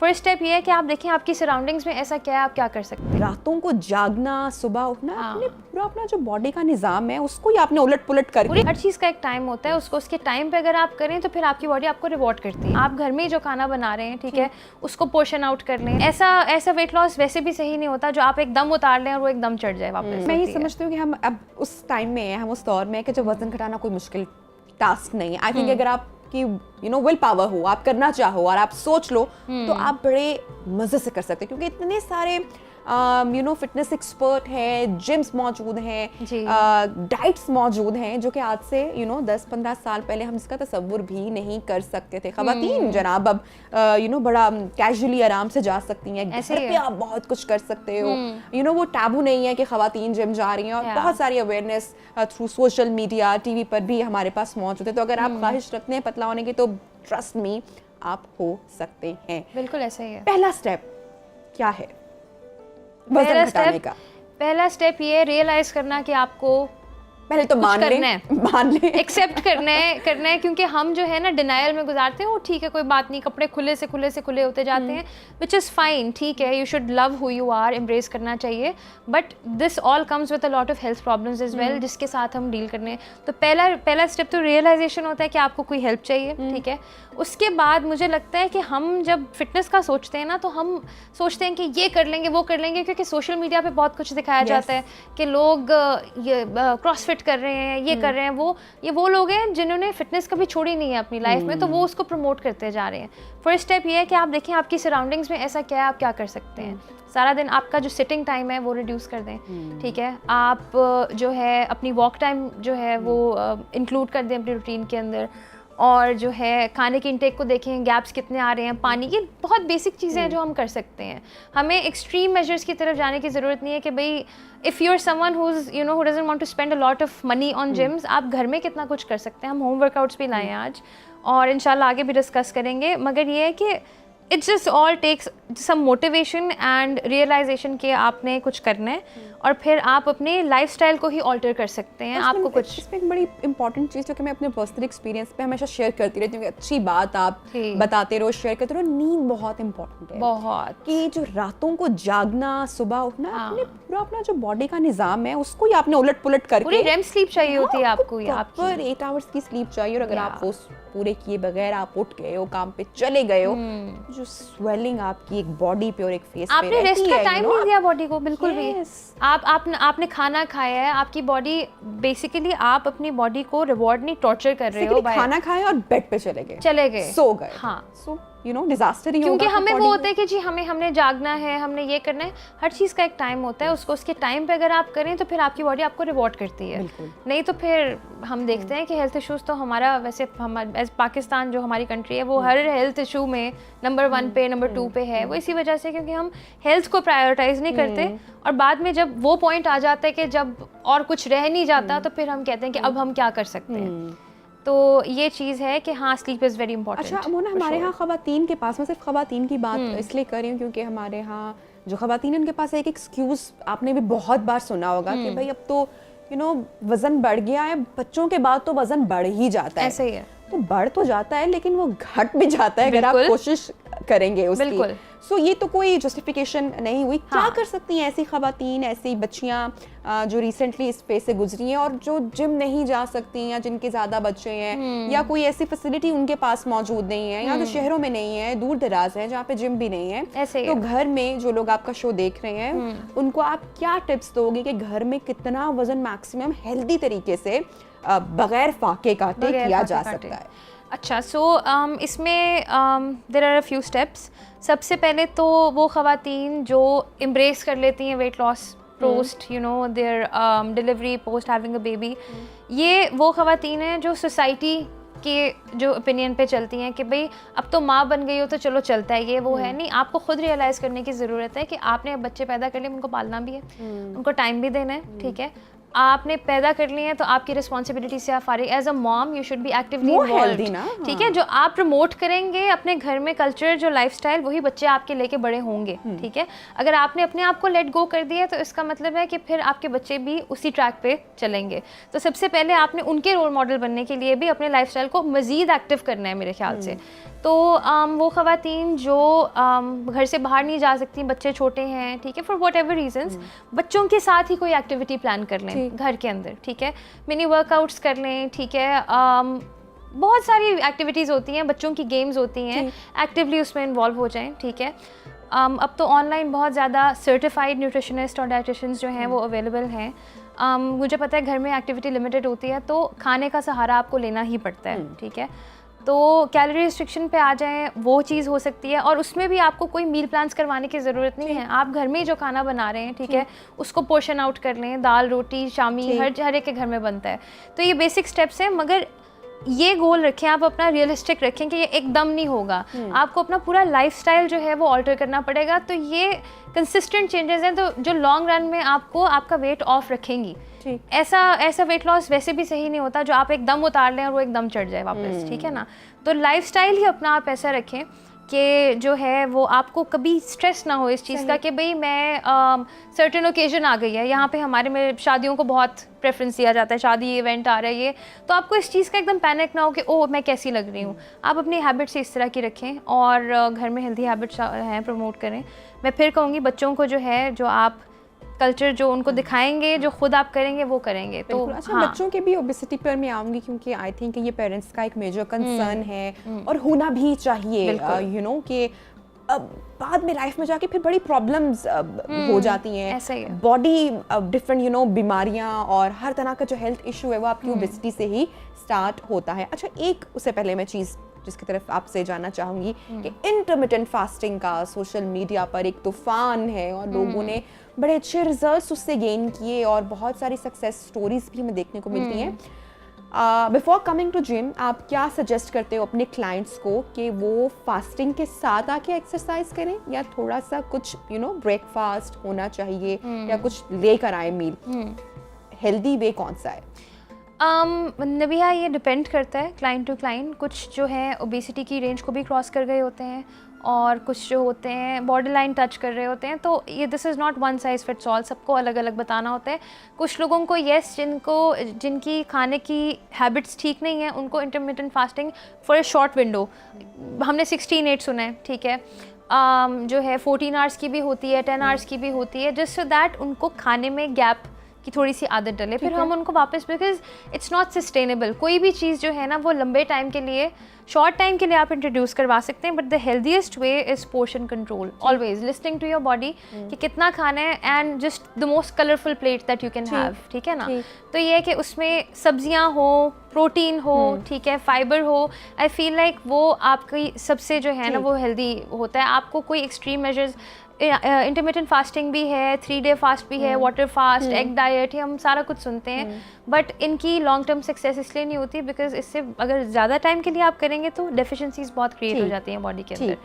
First step ये है कि आप देखें आपकी सराउंडिंग्स में ऐसा क्या है, आप क्या कर सकते हैं। रातों को जागना, सुबह उठना, अपने पूरा अपना जो बॉडी का निज़ाम है उसको ही आपने उलट पुलट करके, हर चीज़ का एक टाइम होता है, उसको उसके टाइम पे अगर आप करें तो फिर आपकी बॉडी आपको रिवॉर्ड करती है। आप घर में जो खाना बना रहे हैं, ठीक है, उसको पोर्शन आउट कर लें। ऐसा वेट लॉस वैसे भी सही नहीं होता जो आप एकदम उतार लें और वो एकदम चढ़ जाए वापस। मैं ये समझती हूँ कि हम अब उस टाइम में हैं, हम उस दौर में हैं कि जो वजन घटाना कोई मुश्किल टास्क नहीं है। आई थिंक अगर आप कि विल पावर हो, आप करना चाहो और आप सोच लो तो आप बड़े मज़े से कर सकते हैं, क्योंकि इतने सारे फिटनेस एक्सपर्ट हैं, जिम्स मौजूद हैं, डाइट्स मौजूद हैं जो कि आज से 10-15 साल पहले हम इसका तसव्वुर भी नहीं कर सकते थे। ख़वातीन जनाब अब बड़ा कैजुअली आराम से जा सकती हैं, घर पे आप बहुत कुछ कर सकते हो। वो टैबू नहीं है कि ख़वातीन जिम जा रही हैं, और बहुत सारी awareness through social media, TV पर भी हमारे पास मौजूद है। तो अगर आप ख्वाहिश रखते हैं पतला होने की तो ट्रस्ट मी, आप हो सकते हैं। बिल्कुल ऐसा ही है। पहला स्टेप क्या है वजन घटाने का? पहला स्टेप ये रियलाइज करना कि आपको पहले तो मान ले एक्सेप्ट करना है, क्योंकि हम जो है ना डिनायल में गुजारते हैं। वो ठीक है, कोई बात नहीं, कपड़े खुले से खुले होते जाते हैं, विच इज़ फाइन, ठीक है, you should love who you are, embrace करना चाहिए, but this all comes with a lot of health problems as well, जिसके साथ हम डील करने हैं। तो पहला स्टेप तो रियलाइजेशन होता है कि आपको कोई हेल्प चाहिए, ठीक है। उसके बाद मुझे लगता है कि हम जब फिटनेस का सोचते हैं ना, तो हम सोचते हैं कि ये कर लेंगे, वो कर लेंगे, क्योंकि सोशल मीडिया पे बहुत कुछ दिखाया जाता है कि लोग ये क्रॉसफिट कर रहे हैं, ये कर रहे हैं, ये वो लोग हैं जिन्होंने फिटनेस कभी छोड़ी नहीं है अपनी लाइफ में, तो वो उसको प्रमोट करते जा रहे हैं। फर्स्ट स्टेप ये है कि आप देखें आपकी सराउंडिंग्स में ऐसा क्या है, आप क्या कर सकते हैं। सारा दिन आपका जो सिटिंग टाइम है वो रिड्यूस कर दें, ठीक है। आप जो है अपनी वॉक टाइम जो है वो इंक्लूड कर दें अपनी रूटीन के अंदर, और जो है खाने की इंटेक को देखें, गैप्स कितने आ रहे हैं, पानी की बहुत बेसिक चीज़ें हैं जो हम कर सकते हैं। हमें एक्सट्रीम मेजर्स की तरफ जाने की ज़रूरत नहीं है कि भाई if you are someone who doesn't want to spend a lot of money on gyms, आप घर में कितना कुछ कर सकते हैं। हम होम वर्कआउट्स भी लाए हैं आज, और इंशाल्लाह आगे भी डिस्कस करेंगे, मगर ये है कि it's just all takes some motivation and realisation के आपने कुछ करना है, और फिर आप अपने लाइफस्टाइल को ही ऑल्टर कर सकते हैं। आपको कुछ इसमें एक बड़ी इंपॉर्टेंट चीज़ जो कि मैं अपने पर्सनल एक्सपीरियंस पे हमेशा शेयर करती रहती हूँ, अच्छी बात आप बताते रहो, शेयर करते रहो। नींद बहुत इंपॉर्टेंट है, बहुत, कि जो रातों को जागना, सुबह उठना, अपने पूरा अपना जो बॉडी का निज़ाम है उसको ही आपने उलट पुलट करके, पूरी रेम स्लीप चाहिए होती है आपको, प्रॉपर 8 आवर्स की स्लीप चाहिए। और अगर आप वो पूरे किए बगैर आप उठ गए हो, काम पे चले गए हो, जो स्वेलिंग आपकी एक बॉडी पे और एक फेस पे रहती है, आपने रेस्ट का टाइम नहीं दिया बॉडी को, बिल्कुल भी। आपने खाना खाया है, आपकी बॉडी बेसिकली, आप अपनी बॉडी को रिवॉर्ड नहीं, टॉर्चर कर रहे हो। खाना खाया और बेड पे चले गए, सो गए, हाँ, सो डिजास्टर ही होगा, क्योंकि हमें वो होता है कि जी हमने जागना है, हमने ये करना है। हर चीज़ का एक टाइम होता है, उसको उसके टाइम पे अगर आप करें तो फिर आपकी बॉडी आपको रिवॉर्ड करती है। नहीं तो फिर हम देखते हैं कि हेल्थ इश्यूज तो हमारा, वैसे हमारे एज पाकिस्तान जो हमारी कंट्री है वो हर हेल्थ इशू में नंबर 1 पे, नंबर 2 पे है। वो इसी वजह से क्योंकि हम हेल्थ को प्रायोरिटाइज नहीं करते, और बाद में जब वो पॉइंट आ जाता है कि जब और कुछ रह नहीं जाता, तो फिर हम कहते हैं कि अब हम क्या कर सकते हैं। तो ये चीज़ है कि हाँ, स्लीप इज़ वेरी इंपॉर्टेंट। अच्छा मोना, हमारे यहाँ ख़वातीन के पास, मैं सिर्फ ख़वातीन की बात इसलिए कर रही हूँ क्योंकि हमारे यहाँ जो ख़वातीन है उनके पास एक एक्सक्यूज़ आपने भी बहुत बार सुना होगा कि भाई अब तो वज़न बढ़ गया है, बच्चों के बाद तो वज़न बढ़ ही जाता है। ऐसे ही है, तो बढ़ तो जाता है लेकिन वो घट भी जाता है अगर आप कोशिश करेंगे उसकी। बिल्कुल। सो ये तो कोई जस्टिफिकेशन नहीं हुई। क्या कर सकती हैं ऐसी ख़वातीन, ऐसी बच्चियाँ जो रिसेंटली इस पे से गुजरी हैं और जो जिम नहीं जा सकती, या जिनके ज़्यादा बच्चे हैं, या कोई ऐसी फैसिलिटी उनके पास मौजूद नहीं है, या तो शहरों में नहीं है, दूर दराज है जहाँ पे जिम भी नहीं है, तो घर में जो लोग आपका शो देख रहे हैं उनको आप क्या टिप्स दोगे कि घर में कितना वजन मैक्सिमम हेल्दी तरीके से बगैर फाके काटे किया जा सकता है? अच्छा, सो इसमें there are a few steps. सबसे पहले तो वो ख़वातीन जो एम्ब्रेस कर लेती हैं weight loss post there delivery, post having a baby, ये वो ख़वातीन हैं जो सोसाइटी के जो ओपिनियन पे चलती हैं कि भाई अब तो माँ बन गई हो तो चलो चलता है, ये वो है नहीं। आपको खुद रियलाइज़ करने की ज़रूरत है कि आपने अब बच्चे पैदा कर लिए, उनको पालना भी है, उनको टाइम भी देना है, ठीक है। आपने पैदा कर लिए हैं तो आपकी रिस्पॉन्सिबिलिटी से आप फारिग, as a mom you should be actively involved, ठीक है। जो आप प्रमोट करेंगे अपने घर में कल्चर, जो लाइफस्टाइल, वही बच्चे आपके लेके बड़े होंगे, ठीक है। अगर आपने अपने आप को लेट गो कर दिया तो इसका मतलब है कि फिर आपके बच्चे भी उसी ट्रैक पे चलेंगे। तो सबसे पहले आपने उनके रोल मॉडल बनने के लिए भी अपने लाइफस्टाइल को मज़ीद एक्टिव करना है मेरे ख्याल से। तो वो ख़वातीन जो घर से बाहर नहीं जा सकती, बच्चे छोटे हैं, ठीक है, फॉर वट एवर रीजन्स, बच्चों के साथ ही कोई एक्टिविटी प्लान कर लें घर के अंदर, ठीक है, मिनी वर्कआउट्स कर लें, ठीक है, बहुत सारी एक्टिविटीज़ होती हैं, बच्चों की गेम्स होती हैं, एक्टिवली उसमें इन्वॉल्व हो जाएं, ठीक है। अब तो ऑनलाइन बहुत ज़्यादा सर्टिफाइड न्यूट्रिशनिस्ट और डाइटिशियंस जो हैं वो अवेलेबल हैं। मुझे पता है घर में एक्टिविटी लिमिटेड होती है तो खाने का सहारा आपको लेना ही पड़ता है, ठीक है। तो कैलोरी रिस्ट्रिक्शन पे आ जाएं, वो चीज़ हो सकती है, और उसमें भी आपको कोई मील प्लान्स करवाने की ज़रूरत नहीं है। आप घर में ही जो खाना बना रहे हैं, ठीक है, उसको पोर्शन आउट कर लें, दाल रोटी शामी हर एक के घर में बनता है। तो ये बेसिक स्टेप्स हैं, मगर ये गोल रखें आप अपना, रियलिस्टिक रखें कि ये एकदम नहीं होगा, आपको अपना पूरा लाइफस्टाइल जो है वो ऑल्टर करना पड़ेगा। तो ये कंसिस्टेंट चेंजेस हैं तो जो लॉन्ग रन में आपको आपका वेट ऑफ रखेंगी। ऐसा वेट लॉस वैसे भी सही नहीं होता जो आप एकदम उतार लें और वो एकदम चढ़ जाए वापस, ठीक है ना। तो लाइफस्टाइल ही अपना आप ऐसा रखें कि जो है वो आपको कभी स्ट्रेस ना हो इस चीज़ का कि भाई मैं सर्टेन ओकेजन आ गई है, यहाँ पे हमारे में शादियों को बहुत प्रेफरेंस दिया जाता है, शादी इवेंट आ रहा है ये, तो आपको इस चीज़ का एकदम पैनिक ना हो कि ओह मैं कैसी लग रही हूँ। आप अपनी हैबिट्स इस तरह की रखें और घर में हेल्दी हैबिट्स हैं प्रमोट करें। मैं फिर कहूँगी बच्चों को जो है, जो आप कल्चर जो उनको दिखाएंगे, जो खुद आप करेंगे वो करेंगे। तो अच्छा, बच्चों के भी ओबेसिटी पर मैं आऊँगी क्योंकि आई थिंक ये पेरेंट्स का एक मेजर कंसर्न है और होना भी चाहिए, यू नो कि बाद में लाइफ में जाके फिर बड़ी प्रॉब्लम्स हो जाती हैं, बॉडी डिफरेंट यू नो बीमारियां और हर तरह का जो हेल्थ इशू है वो आपकी ओबेसिटी से ही स्टार्ट होता है। अच्छा, एक उससे पहले मैं चीज़ जिसकी तरफ आपसे जानना चाहूँगी कि इंटरमिटेंट फास्टिंग का सोशल मीडिया पर एक तूफान है और लोगों ने बड़े अच्छे रिजल्ट्स उससे गेन किए और बहुत सारी सक्सेस स्टोरीज भी हमें देखने को मिलती हैं। बिफोर कमिंग टू जिम, आप क्या सजेस्ट करते हो अपने क्लाइंट्स को कि वो फास्टिंग के साथ आके एक्सरसाइज करें या थोड़ा सा कुछ यू नो ब्रेकफास्ट होना चाहिए या कुछ लेकर आए मील? हेल्दी वे कौन सा है? नबिया, ये डिपेंड करता है क्लाइंट टू क्लाइंट। कुछ जो है ओबेसिटी की रेंज को भी क्रॉस कर गए होते हैं और कुछ जो होते हैं बॉर्डर लाइन टच कर रहे होते हैं, तो ये this is not one size fits all, सबको अलग अलग बताना होता है। कुछ लोगों को जिनकी खाने की हैबिट्स ठीक नहीं है, उनको intermittent fasting for a short window, हमने 16-8 सुना है, ठीक है, जो है 14 आवर्स की भी होती है, 10 आवर्स की भी होती है, जस्ट सो दैट उनको खाने में गैप की थोड़ी सी आदत डले, फिर हम उनको वापस, बिकॉज इट्स नॉट सस्टेनेबल। कोई भी चीज़ जो है ना वो लंबे टाइम के लिए, शॉर्ट टाइम के लिए आप इंट्रोड्यूस करवा सकते हैं, but the healthiest way is portion control, always listening to your body कि कितना खाना है, and just the most colourful plate that you can have, ठीक है ना। तो ये है कि उसमें सब्जियां हो, प्रोटीन हो, ठीक है, फाइबर हो, आई फील लाइक वो आपकी सबसे जो है ना वो हेल्दी होता है। आपको कोई एक्सट्रीम मेजर्स, इंटरमिटेंट फास्टिंग भी है, 3 डे फास्ट भी है, वाटर फास्ट, एग डाइट है, हम सारा कुछ सुनते हैं, बट इनकी लॉन्ग टर्म सक्सेस इसलिए नहीं होती बिकॉज इससे अगर ज़्यादा टाइम के लिए आप करेंगे तो डेफिशिएंसीज बहुत क्रिएट हो जाती हैं बॉडी के अंदर।